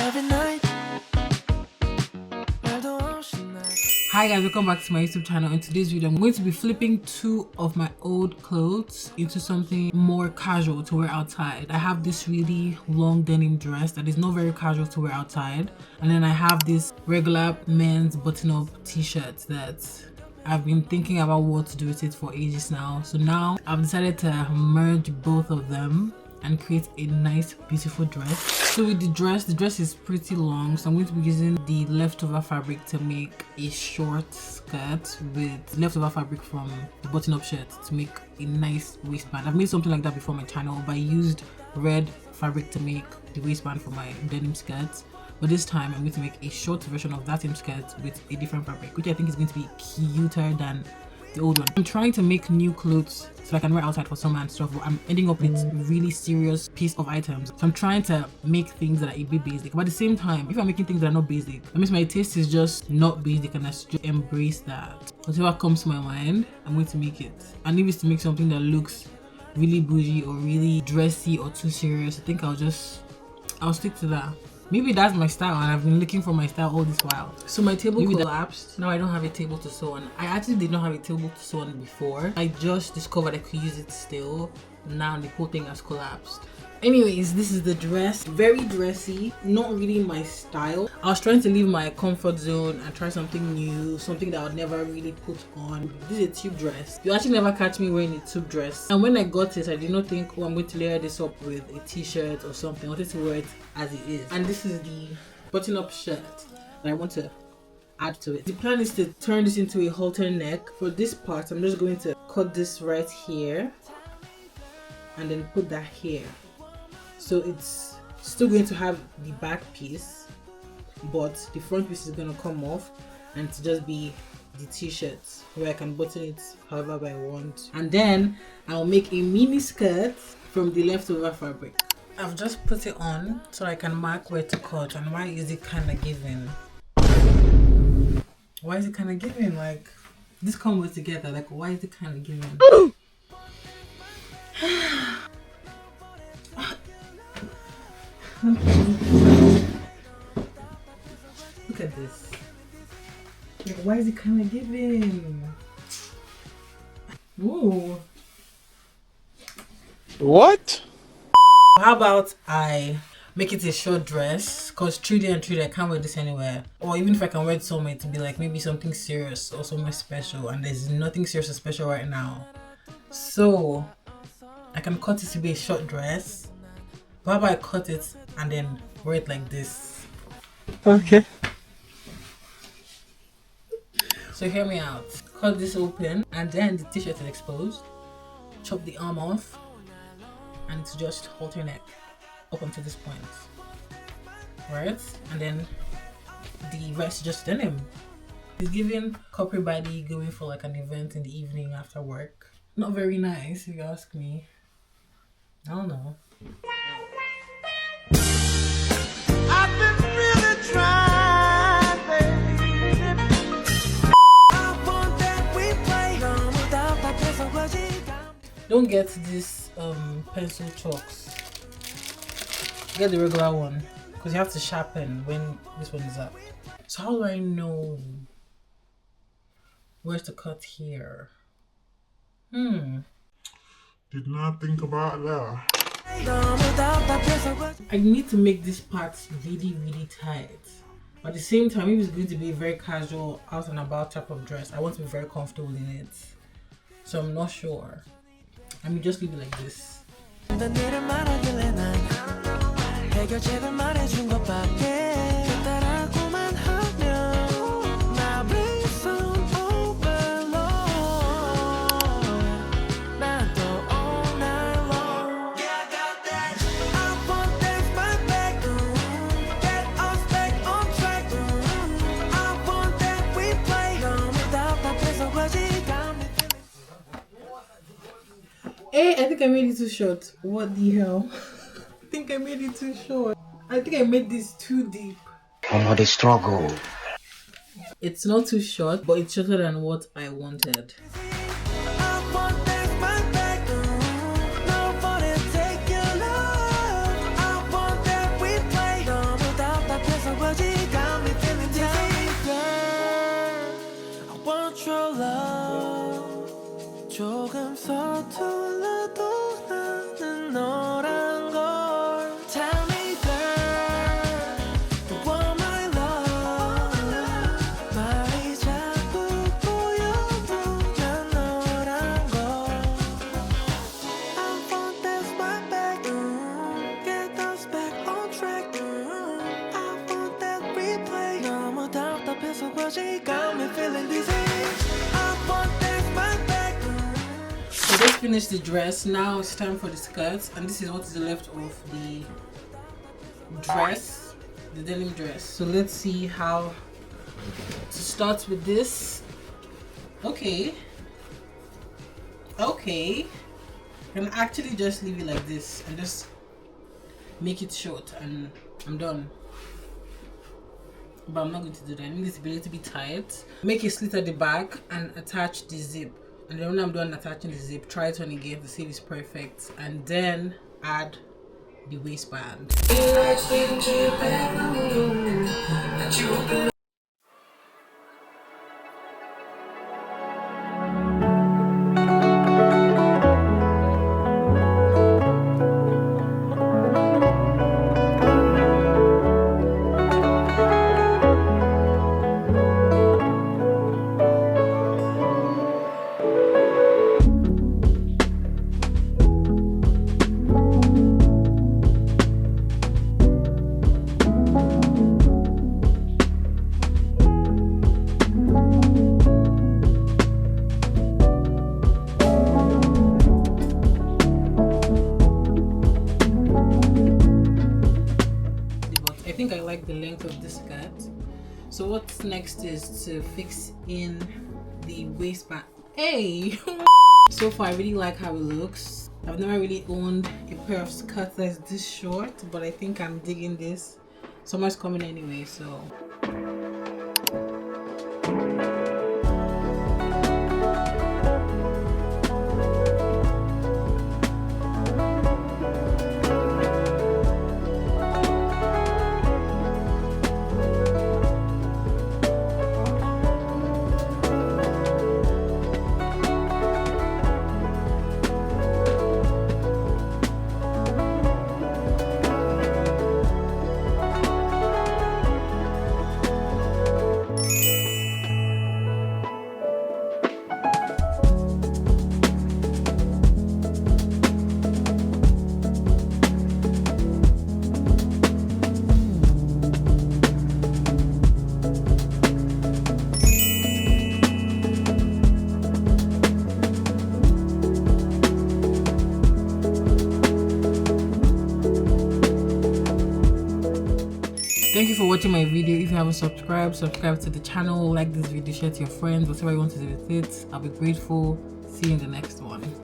Hi guys, welcome back to my YouTube channel. In today's video I'm going to be flipping two of my old clothes into something more casual to wear outside. I have this really long denim dress that is not very casual to wear outside, and then I have this regular men's button-up t-shirt that I've been thinking about what to do with it for ages now. So now I've decided to merge both of them and create a nice beautiful dress. So with the dress is pretty long, so I'm going to be using the leftover fabric to make a short skirt with leftover fabric from the button-up shirt to make a nice waistband. I've made something like that before on my channel, but I used red fabric to make the waistband for my denim skirt. But this time I'm going to make a short version of that same skirt with a different fabric, which I think is going to be cuter than the old one. I'm trying to make new clothes so I can wear outside for summer and stuff, but I'm ending up with really serious piece of items. So I'm trying to make things that are a bit basic, but at the same time, if I'm making things that are not basic, that means my taste is just not basic, and I should just embrace that. Whatever comes to my mind, I'm going to make it. And if it's to make something that looks really bougie or really dressy or too serious, I think I'll stick to that. Maybe that's my style, and I've been looking for my style all this while. So my table collapsed. Now I don't have a table to sew on. I actually did not have a table to sew on before. I just discovered I could use it still. Now the whole thing has collapsed. Anyways, this is the dress. Very dressy, not really my style. I was trying to leave my comfort zone and try something new, something that I would never really put on. This is a tube dress. You actually never catch me wearing a tube dress. And when I got it, I did not think, oh, I'm going to layer this up with a t-shirt or something. I wanted to wear it as it is. And this is the button-up shirt that I want to add to it. The plan is to turn this into a halter neck. For this part, I'm just going to cut this right here and then put that here. So it's still going to have the back piece, but the front piece is going to come off and to just be the t-shirt where I can button it however I want. And then I'll make a mini skirt from the leftover fabric. I've just put it on so I can mark where to cut. And why is it kind of giving? Why is it kind of giving? Like, this combo together, like, why is it kind of giving? Look at this. Like, why is it kind of giving? Ooh. What? How about I make it a short dress? Because truly and truly I can't wear this anywhere. Or even if I can wear it somewhere, to be like maybe something serious or somewhere special, and there's nothing serious or special right now. So I can cut it to be a short dress. How about I cut it and then wear it like this? Okay. So hear me out. Cut this open and then the t-shirt is exposed. Chop the arm off and it's just halter neck up until this point. Right? And then the rest is just denim. It's giving corporate body going for like an event in the evening after work. Not very nice if you ask me. I don't know. I've been really trying, baby. Don't get this pencil chalks. Get the regular one because you have to sharpen when this one is up. So how do I know where to cut here? Did not think about that. I need to make this part really tight. But at the same time, if it's going to be a very casual out and about type of dress, I want to be very comfortable in it. So I'm not sure. I mean, just leave it like this. Hey, I think I made it too short. What the hell? I think I made it too short. I think I made this too deep. Oh, the struggle. It's not too short, but it's shorter than what I wanted. she got me feeling dizzy. I want that my back. So just finished the dress. Now it's time for the skirt, and this is what is left of the dress, the denim dress. So let's see how to start with this. Okay, I can actually just leave it like this and just make it short, and I'm done. But I'm not going to do that. I need this to be a little bit tight. Make a slit at the back and attach the zip. And then when I'm done attaching the zip, try it on again to see if it's perfect, and then add the waistband. I think I like the length of this skirt. So what's next is to fix in the waistband. Hey! So far I really like how it looks. I've never really owned a pair of skirts that's this short, but I think I'm digging this. Summer's coming anyway, so thank you for watching my video. If you haven't subscribed, subscribe to the channel, like this video, share to your friends, whatever you want to do with it. I'll be grateful. See you in the next one.